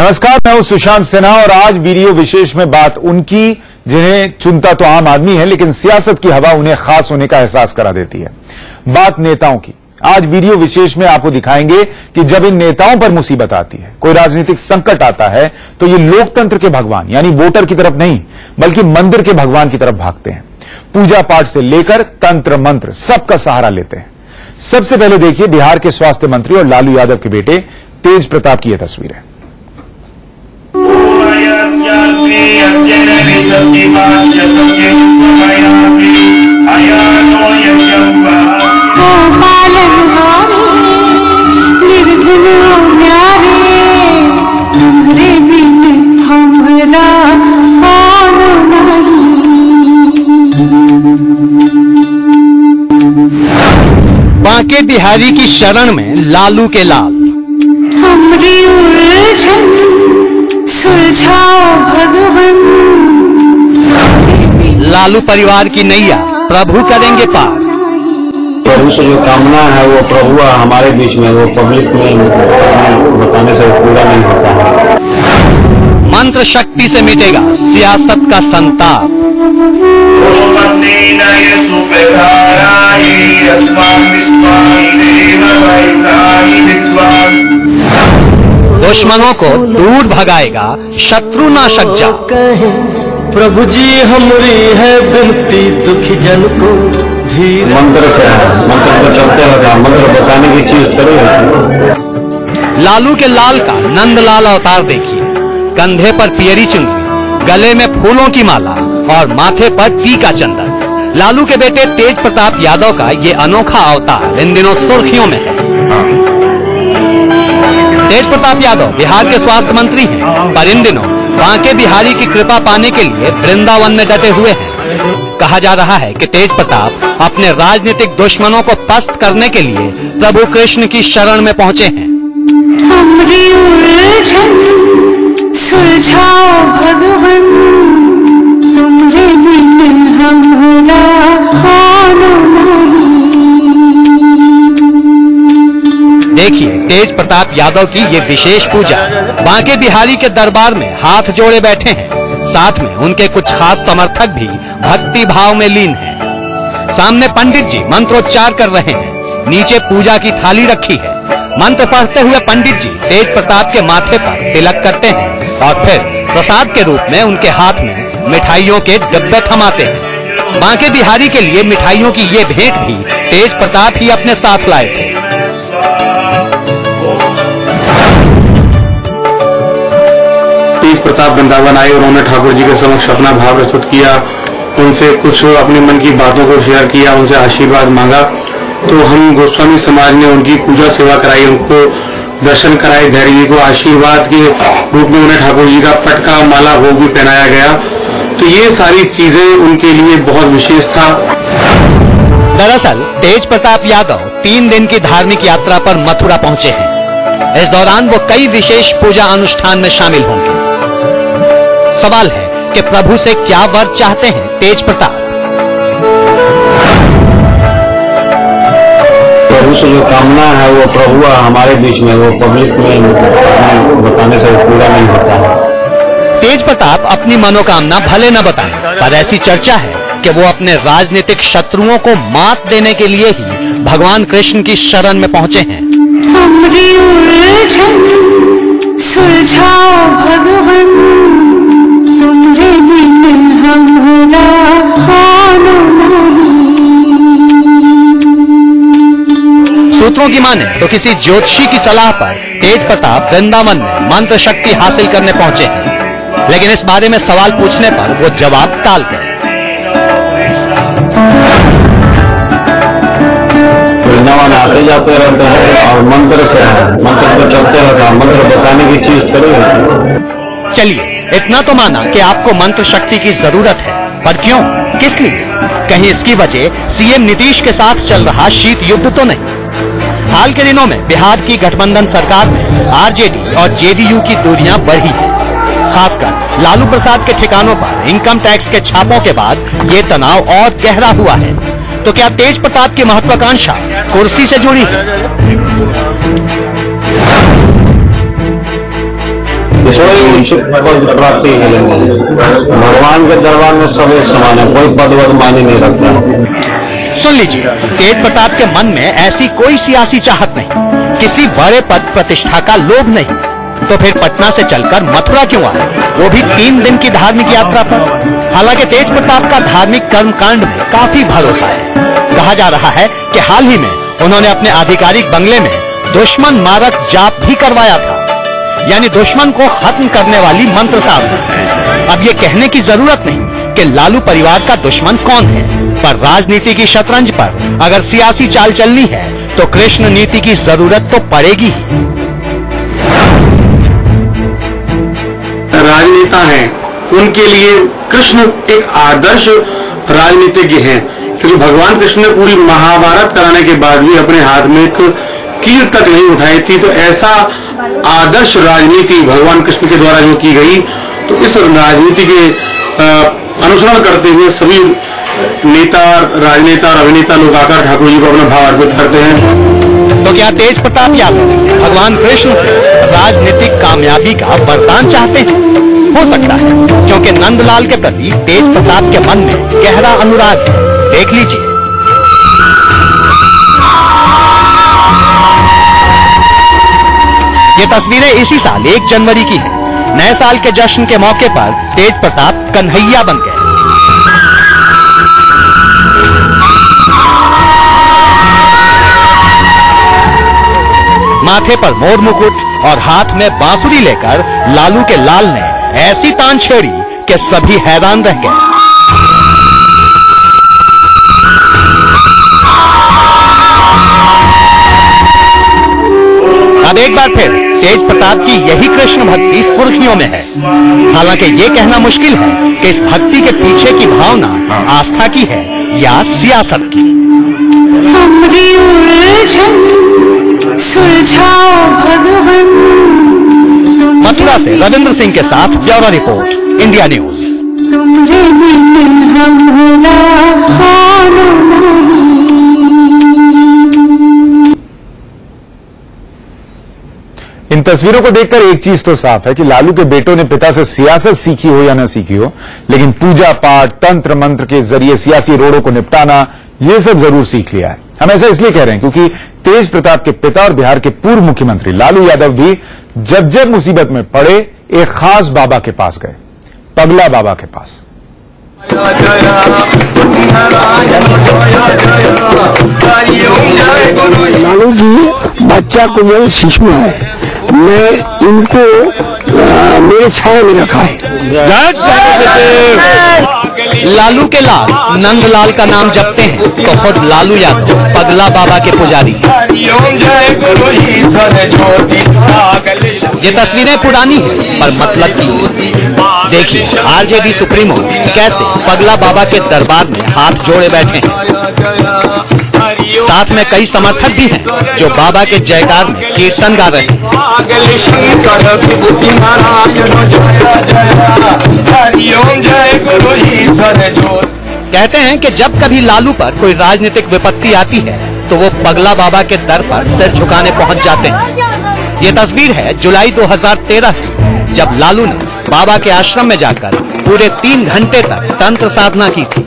नमस्कार, मैं हूं सुशांत सिन्हा और आज वीडियो विशेष में बात उनकी जिन्हें चुनता तो आम आदमी है, लेकिन सियासत की हवा उन्हें खास होने का एहसास करा देती है। बात नेताओं की। आज वीडियो विशेष में आपको दिखाएंगे कि जब इन नेताओं पर मुसीबत आती है, कोई राजनीतिक संकट आता है, तो ये लोकतंत्र के भगवान यानी वोटर की तरफ नहीं बल्कि मंदिर के भगवान की तरफ भागते हैं। पूजा पाठ से लेकर तंत्र मंत्र सबका सहारा लेते हैं। सबसे पहले देखिए बिहार के स्वास्थ्य मंत्री और लालू यादव के बेटे तेज प्रताप की यह तस्वीर है। बांके बिहारी की शरण में लालू के लाल। हमरी उलझन सुलझाओ भगवन। लालू परिवार की नैया प्रभु करेंगे पार। प्रभु से जो कामना है वो प्रभु हमारे बीच में, वो पब्लिक में बताने से पूरा नहीं होता है। मंत्र शक्ति से मिटेगा सियासत का संताप। दुश्मनों को दूर भगाएगा शत्रु नाशक जा। प्रभु जी हमारी है विनती दुखी जन को धीरे। मंत्र क्या है? मंत्र तो चलते रहता, मंत्र बताने की चीज करो। लालू के लाल का नंदलाल अवतार देखिए। कंधे पर पियरी चुनरी, गले में फूलों की माला और माथे पर टीका चंदन। लालू के बेटे तेज प्रताप यादव का ये अनोखा अवतार इन दिनों सुर्खियों में है। तेज प्रताप यादव बिहार के स्वास्थ्य मंत्री हैं, पर इन दिनों बांके बिहारी की कृपा पाने के लिए वृंदावन में डटे हुए हैं। कहा जा रहा है कि तेज प्रताप अपने राजनीतिक दुश्मनों को पस्त करने के लिए प्रभु कृष्ण की शरण में पहुंचे हैं। हमरी उलझन सुलझाओ भगवन, तुमरे बिन हमरा कौनो नहीं। देखिए तेज प्रताप यादव की ये विशेष पूजा। बांके बिहारी के दरबार में हाथ जोड़े बैठे हैं। साथ में उनके कुछ खास समर्थक भी भक्ति भाव में लीन हैं। सामने पंडित जी मंत्रोच्चार कर रहे हैं। नीचे पूजा की थाली रखी है। मंत्र पढ़ते हुए पंडित जी तेज प्रताप के माथे पर तिलक करते हैं और फिर प्रसाद के रूप में उनके हाथ में मिठाइयों के डब्बे थमाते हैं। बांके बिहारी के लिए मिठाइयों की ये भेंट भी तेज प्रताप ही अपने साथ लाए थे। तेज प्रताप वृंदावन आए, उन्होंने ठाकुर जी के समक्ष अपना भाव प्रस्तुत किया, उनसे कुछ अपने मन की बातों को शेयर किया, उनसे आशीर्वाद मांगा। तो हम गोस्वामी समाज ने उनकी पूजा सेवा कराई, उनको दर्शन कराए, धैर्य जी को आशीर्वाद के रूप में उन्हें ठाकुर जी का पटका माला भोग भी पहनाया गया। तो ये सारी चीजें उनके लिए बहुत विशेष था। दरअसल तेज प्रताप यादव 3 दिन की धार्मिक यात्रा पर मथुरा पहुंचे हैं। इस दौरान वो कई विशेष पूजा अनुष्ठान में शामिल होंगे। सवाल है कि प्रभु से क्या वर चाहते हैं तेज प्रताप। प्रभु से जो कामना है वो प्रभु हमारे बीच में, वो पब्लिक में बताने से पूरा नहीं होता है। तेज प्रताप अपनी मनोकामना भले न बताएं, पर ऐसी चर्चा है कि वो अपने राजनीतिक शत्रुओं को मात देने के लिए ही भगवान कृष्ण की शरण में पहुंचे हैं। हमरी उलझन सुलझाओ भगवन, तुमरे बिन हमरा कौनो नहीं। सूत्रों की माने तो किसी ज्योतिषी की सलाह पर तेज प्रताप वृंदावन में मंत्र शक्ति हासिल करने पहुंचे हैं, लेकिन इस बारे में सवाल पूछने पर वो जवाब टाल गए। वृंदावन आते जाते रहते हैं और मंत्र क्या है? मंत्र तो चलते रहता, मंत्र बताने की चीज करो। चलिए इतना तो माना कि आपको मंत्र शक्ति की जरूरत है, पर क्यों, किस लिए? कहीं इसकी वजह सीएम नीतीश के साथ चल रहा शीत युद्ध तो नहीं? हाल के दिनों में बिहार की गठबंधन सरकार में आरजेडी और जेडीयू की दूरियां बढ़ी है। खासकर लालू प्रसाद के ठिकानों पर इनकम टैक्स के छापों के बाद ये तनाव और गहरा हुआ है। तो क्या तेज प्रताप की महत्वाकांक्षा कुर्सी से जुड़ी है? कोई उच्च पद प्राप्ति मिलेंगे। भगवान के दरबार में सब एक समान है, कोई पद वद मायने नहीं रखता। सुन लीजिए, तेज प्रताप के मन में ऐसी कोई सियासी चाहत नहीं, किसी बड़े पद प्रतिष्ठा का लोभ नहीं, तो फिर पटना से चलकर मथुरा क्यों आए, वो भी 3 दिन की धार्मिक यात्रा पर। हालांकि तेज प्रताप का धार्मिक कर्मकांड में काफी भरोसा है। कहा जा रहा है कि हाल ही में उन्होंने अपने आधिकारिक बंगले में दुश्मन मारक जाप भी करवाया था, यानी दुश्मन को खत्म करने वाली मंत्र साधना। अब ये कहने की जरूरत नहीं कि लालू परिवार का दुश्मन कौन है, पर राजनीति की शतरंज पर अगर सियासी चाल चलनी है तो कृष्ण नीति की जरूरत तो पड़ेगी ही। राजनेता हैं, उनके लिए कृष्ण एक आदर्श राजनीतिज्ञ हैं, क्योंकि भगवान कृष्ण ने पूरी महाभारत कराने के बाद भी अपने हाथ में एक कील तक नहीं उठाई थी। तो ऐसा आदर्श राजनीति भगवान कृष्ण के द्वारा जो की गई, तो इस राजनीति के अनुसरण करते हुए सभी नेता, राजनेता और अभिनेता लोग आकर ठाकुर जी को अपना भाव अर्पित करते हैं। तो क्या तेज प्रताप यादव भगवान कृष्ण से राजनीतिक कामयाबी का वरदान चाहते हैं? हो सकता है, क्योंकि नंदलाल के प्रति तेज प्रताप के मन में गहरा अनुराग है। देख लीजिए। ये तस्वीरें इसी साल 1 जनवरी की हैं। नए साल के जश्न के मौके पर तेज प्रताप कन्हैया बन गए। माथे पर मोर मुकुट और हाथ में बांसुरी लेकर लालू के लाल ने ऐसी तान छेड़ी कि सभी हैरान रह गए। अब एक बार फिर तेज प्रताप की यही कृष्ण भक्ति सुर्खियों में है। हालांकि ये कहना मुश्किल है कि इस भक्ति के पीछे की भावना आस्था की है या सियासत की। हमरी उलझन सुलझाओ भगवन। मथुरा से रविंद्र सिंह के साथ ब्यूरो रिपोर्ट, इंडिया न्यूज। तुमरे बिन हमरा कौन नहीं। इन तस्वीरों को देखकर एक चीज तो साफ है कि लालू के बेटों ने पिता से सियासत सीखी हो या न सीखी हो, लेकिन पूजा पाठ, तंत्र मंत्र के जरिए सियासी रोड़ों को निपटाना, ये सब जरूर सीख लिया है। हम ऐसा इसलिए कह रहे हैं क्योंकि तेज प्रताप के पिता और बिहार के पूर्व मुख्यमंत्री लालू यादव भी जब जब मुसीबत में पड़े एक खास बाबा के पास गए, पगला बाबा के पास। लालू जी बच्चा कुंवल शिशु है, मैं इनको मेरे छाया में रखा है। लालू के लाल नंदलाल का नाम जपते हैं तो खुद लालू यादव पगला बाबा के पुजारी। ये तस्वीरें पुरानी हैं पर मतलब की। देखिए आरजेडी सुप्रीमो कैसे पगला बाबा के दरबार में हाथ जोड़े बैठे हैं। साथ में कई समर्थक भी हैं जो बाबा के जयकार में कीर्तन गा रहे हैं। कहते हैं कि जब कभी लालू पर कोई राजनीतिक विपत्ति आती है तो वो पगला बाबा के दर पर सिर झुकाने पहुंच जाते हैं। ये तस्वीर है जुलाई 2013 की, जब लालू ने बाबा के आश्रम में जाकर पूरे 3 घंटे तक तंत्र साधना की थी।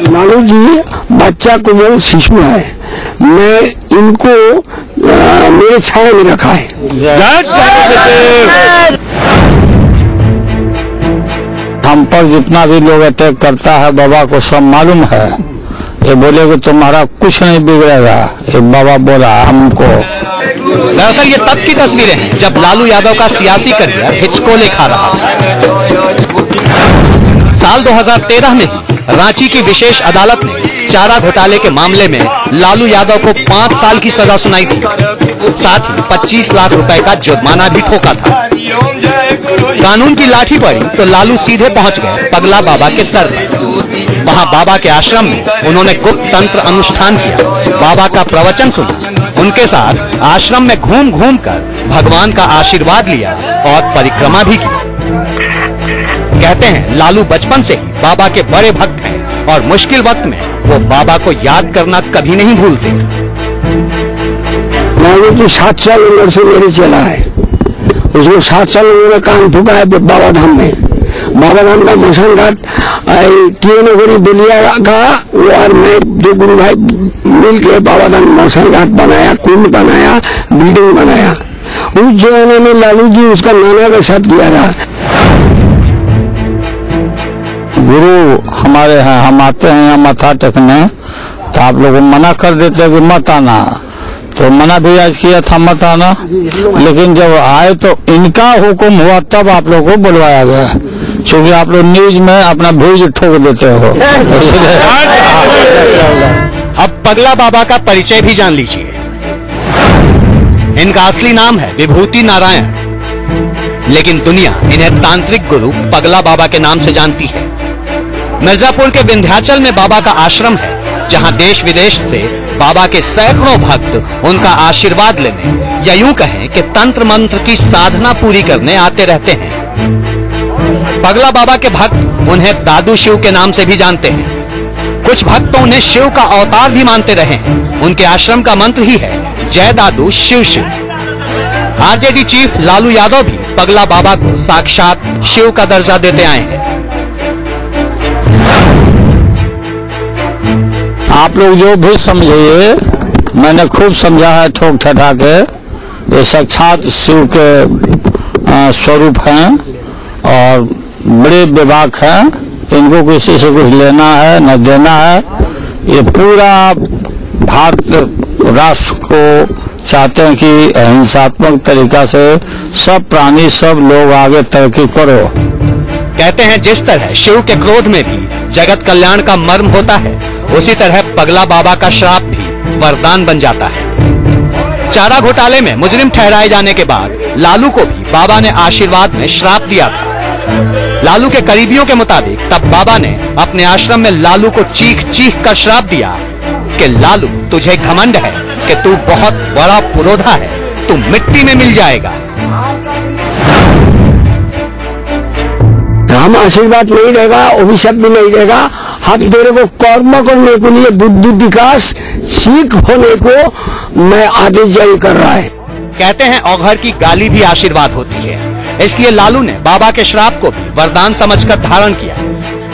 लालू जी बच्चा कुंवल शिशु है, मैं इनको मेरे छाया में रखा है। हम पर जितना भी लोग अटैक करता है बाबा को सब मालूम है। ये बोले कि तुम्हारा कुछ नहीं बिगड़ेगा, ये बाबा बोला हमको। दरअसल ये तब की तस्वीरें हैं जब लालू यादव का सियासी करियर हिचकोले खा रहा था। साल 2013 में रांची की विशेष अदालत ने चारा घोटाले के मामले में लालू यादव को 5 साल की सजा सुनाई थी। साथ ही 25 लाख रुपए का जुर्माना भी ठोका था। कानून की लाठी पड़ी तो लालू सीधे पहुंच गए पगला बाबा के दर पर। वहां बाबा के आश्रम में उन्होंने गुप्त तंत्र अनुष्ठान किया, बाबा का प्रवचन सुना, उनके साथ आश्रम में घूम घूम कर भगवान का आशीर्वाद लिया और परिक्रमा भी की। कहते हैं लालू बचपन से ही बाबा के बड़े भक्त हैं और मुश्किल वक्त में वो बाबा को याद करना कभी नहीं भूलते। लालू जी 7 साल उम्र से मेरे चला है, उसको 7 साल उन्होंने कान फूका है बाबा धाम में। बाबा धाम का मसान घाट तीनों बुलिया का वो और मैं 2 गुरु भाई मिल के बाबा धाम मसान घाट बनाया, कुंड बनाया, बिल्डिंग बनाया। उस जमाने में लालू जी उसका नाना के साथ किया रहा। गुरु हमारे हैं, हम आते हैं यहाँ मत्था टेकने, तो आप लोगों मना कर देते कि मत आना, तो मना भी आज किया था मत आना, लेकिन जब आए तो इनका हुक्म हुआ तब आप लोग को बुलवाया गया, क्योंकि आप लोग न्यूज में अपना भेज ठोक देते हो। अब पगला बाबा का परिचय भी जान लीजिए। इनका असली नाम है विभूति नारायण, लेकिन दुनिया इन्हें तांत्रिक गुरु पगला बाबा के नाम से जानती है। मिर्जापुर के विंध्याचल में बाबा का आश्रम है, जहां देश विदेश से बाबा के सैकड़ों भक्त उनका आशीर्वाद लेने या यूं कहें कि तंत्र मंत्र की साधना पूरी करने आते रहते हैं। पगला बाबा के भक्त उन्हें दादू शिव के नाम से भी जानते हैं। कुछ भक्त तो उन्हें शिव का अवतार भी मानते रहे हैं। उनके आश्रम का मंत्र ही है जय दादू शिव शिव। आरजेडी चीफ लालू यादव भी पगला बाबा को साक्षात शिव का दर्जा देते आए हैं। आप लोग जो भी समझिए, मैंने खूब समझा है ठोक ठठा के, ये साक्षात शिव के स्वरूप हैं और बड़े विभाग हैं। इनको किसी से कुछ लेना है न देना है। ये पूरा भारत राष्ट्र को चाहते हैं कि अहिंसात्मक तरीका से सब प्राणी सब लोग आगे तरक्की करो। कहते हैं जिस तरह शिव के क्रोध में भी जगत कल्याण का मर्म होता है, उसी तरह पगला बाबा का श्राप भी वरदान बन जाता है। चारा घोटाले में मुजरिम ठहराए जाने के बाद लालू को भी बाबा ने आशीर्वाद में श्राप दिया था। लालू के करीबियों के मुताबिक तब बाबा ने अपने आश्रम में लालू को चीख चीख कर श्राप दिया कि लालू तुझे घमंड है कि तू बहुत बड़ा पुरोधा है, तू मिट्टी में मिल जाएगा। हम आशीर्वाद नहीं देगा, अभिशाप भी नहीं देगा। हम तेरे को कर्म करने के लिए बुद्धि विकास सीख होने को मैं आदेश जारी कर रहा है। कहते हैं औघर की गाली भी आशीर्वाद होती है, इसलिए लालू ने बाबा के श्राप को भी वरदान समझकर धारण किया।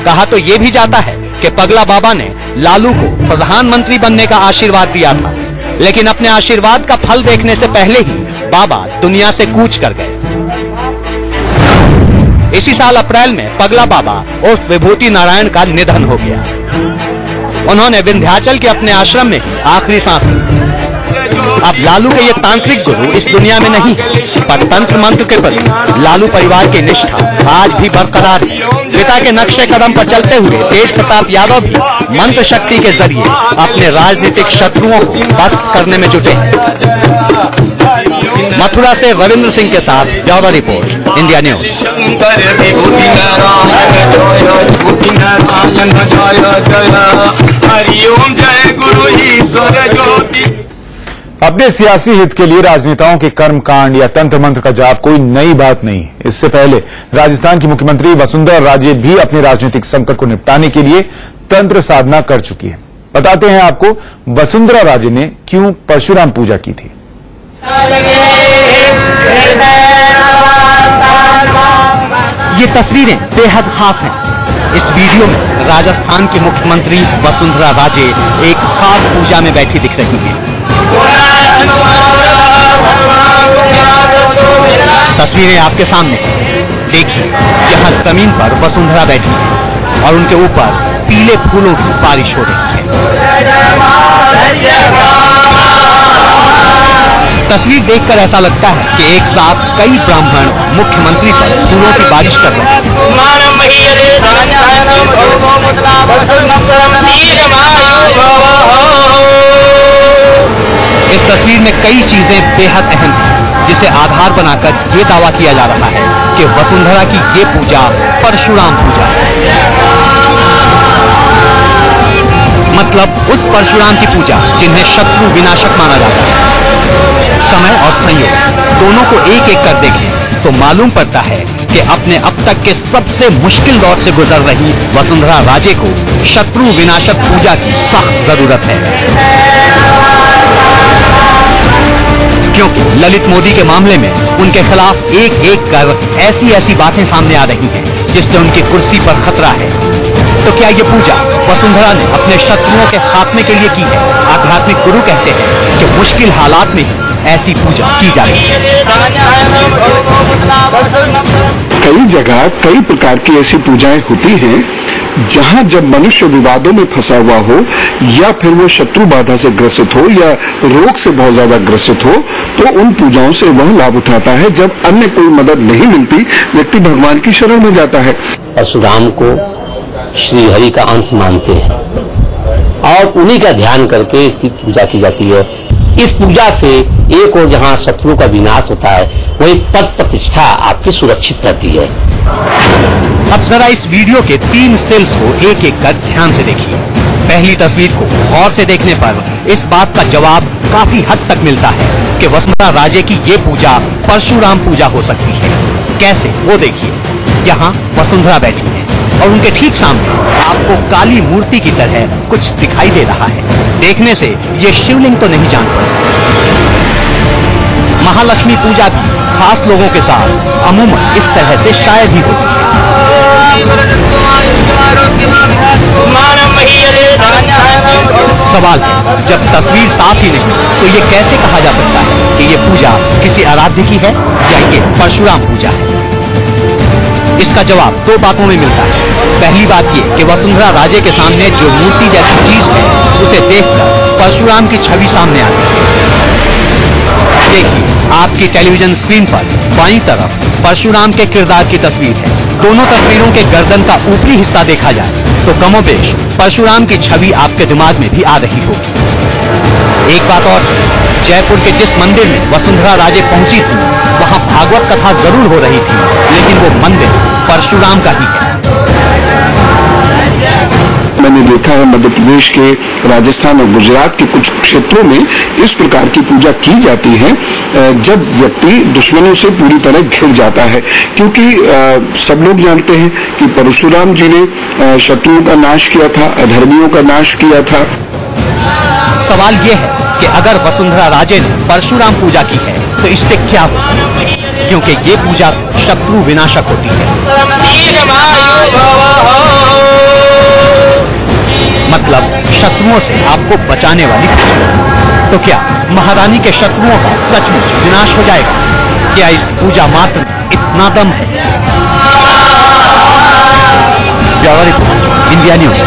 कहा तो ये भी जाता है कि पगला बाबा ने लालू को प्रधानमंत्री बनने का आशीर्वाद दिया था, लेकिन अपने आशीर्वाद का फल देखने से पहले ही बाबा दुनिया से कूच कर गए। इसी साल अप्रैल में पगला बाबा उर्फ विभूति नारायण का निधन हो गया। उन्होंने विंध्याचल के अपने आश्रम में ही आखिरी सांस ली। अब लालू के ये तांत्रिक गुरु इस दुनिया में नहीं है, पर तंत्र मंत्र के प्रति लालू परिवार की निष्ठा आज भी बरकरार है। पिता के नक्शे कदम पर चलते हुए तेज प्रताप यादव भी मंत्र शक्ति के जरिए अपने राजनीतिक शत्रुओं को पस्त करने में जुटे हैं। मथुरा से रविंद्र सिंह के साथ ब्यूरो रिपोर्ट, इंडिया न्यूज। अपने सियासी हित के लिए राजनेताओं के कर्मकांड या तंत्र मंत्र का जाप कोई नई बात नहीं है। इससे पहले राजस्थान की मुख्यमंत्री वसुंधरा राजे भी अपने राजनीतिक संकट को निपटाने के लिए तंत्र साधना कर चुकी है। बताते हैं आपको वसुंधरा राजे ने क्यों परशुराम पूजा की थी। ये तस्वीरें बेहद खास हैं। इस वीडियो में राजस्थान की मुख्यमंत्री वसुंधरा राजे एक खास पूजा में बैठी दिख रही हैं। तस्वीरें आपके सामने देखिए, यहाँ जमीन पर वसुंधरा बैठी है और उनके ऊपर पीले फूलों की बारिश हो रही है। तस्वीर देखकर ऐसा लगता है कि एक साथ कई ब्राह्मण मुख्यमंत्री पर फूलों की बारिश कर रहे हैं। इस तस्वीर में कई चीजें बेहद अहम हैं, जिसे आधार बनाकर ये दावा किया जा रहा है कि वसुंधरा की ये पूजा परशुराम पूजा है। मतलब उस परशुराम की पूजा जिन्हें शत्रु विनाशक माना जाता है। समय और संयोग दोनों को एक एक कर देखें तो मालूम पड़ता है कि अपने अब तक के सबसे मुश्किल दौर से गुजर रही वसुंधरा राजे को शत्रु विनाशक पूजा की सख्त जरूरत है, क्योंकि ललित मोदी के मामले में उनके खिलाफ एक एक कर ऐसी बातें सामने आ रही हैं जिससे उनकी कुर्सी पर खतरा है। तो क्या ये पूजा वसुंधरा ने अपने शत्रुओं के खात्मे के लिए की है? आध्यात्मिक गुरु कहते हैं कि मुश्किल हालात में ही ऐसी पूजा की जाती है। कई जगह कई प्रकार की ऐसी पूजाएं होती हैं जहां जब मनुष्य विवादों में फंसा हुआ हो या फिर वो शत्रु बाधा से ग्रसित हो या रोग से बहुत ज्यादा ग्रसित हो, तो उन पूजाओं से वह लाभ उठाता है। जब अन्य कोई मदद नहीं मिलती, व्यक्ति भगवान की शरण में जाता है। परशुराम को श्री हरि का अंश मानते हैं और उन्हीं का ध्यान करके इसकी पूजा की जाती है। इस पूजा से एक और जहां शत्रुओं का विनाश होता है, वही पद प्रतिष्ठा आपकी सुरक्षित रहती है। अब जरा इस वीडियो के 3 स्टिल्स को एक एक कर ध्यान से देखिए। पहली तस्वीर को गौर से देखने पर इस बात का जवाब काफी हद तक मिलता है कि वसुंधरा राजे की ये पूजा परशुराम पूजा हो सकती है। कैसे, वो देखिए। यहाँ वसुंधरा बैठी है और उनके ठीक सामने आपको काली मूर्ति की तरह कुछ दिखाई दे रहा है। देखने से ये शिवलिंग तो नहीं जान पड़ता। महालक्ष्मी पूजा भी खास लोगों के साथ अमूमन इस तरह से शायद ही होती है। सवाल है, जब तस्वीर साफ ही नहीं तो ये कैसे कहा जा सकता है कि ये पूजा किसी आराध्य की है या ये परशुराम पूजा है? इसका जवाब 2 बातों में मिलता है। पहली बात ये कि वसुंधरा राजे के सामने जो मूर्ति जैसी चीज है, उसे देखकर परशुराम की छवि सामने आती है। देखिए, आपकी टेलीविजन स्क्रीन पर बाईं तरफ परशुराम के किरदार की तस्वीर है। दोनों तस्वीरों के गर्दन का ऊपरी हिस्सा देखा जाए तो कमोबेश परशुराम की छवि आपके दिमाग में भी आ रही होगी। एक बात और, जयपुर के जिस मंदिर में वसुंधरा राजे पहुंची थी, वहां भागवत कथा जरूर हो रही थी, लेकिन वो मंदिर परशुराम का ही है। मैंने देखा है मध्य प्रदेश के, राजस्थान और गुजरात के कुछ क्षेत्रों में इस प्रकार की पूजा की जाती है जब व्यक्ति दुश्मनों से पूरी तरह घिर जाता है, क्योंकि सब लोग जानते हैं कि परशुराम जी ने शत्रुओं का नाश किया था, अधर्मियों का नाश किया था। सवाल ये है कि अगर वसुंधरा राजे ने परशुराम पूजा की है तो इससे क्या होगा, क्योंकि ये पूजा शत्रु विनाशक होती है। मतलब शत्रुओं से आपको बचाने वाली पूजा। तो क्या महारानी के शत्रुओं का सचमुच विनाश हो जाएगा? क्या इस पूजा मात्र में इतना दम है? Bureau report, India news.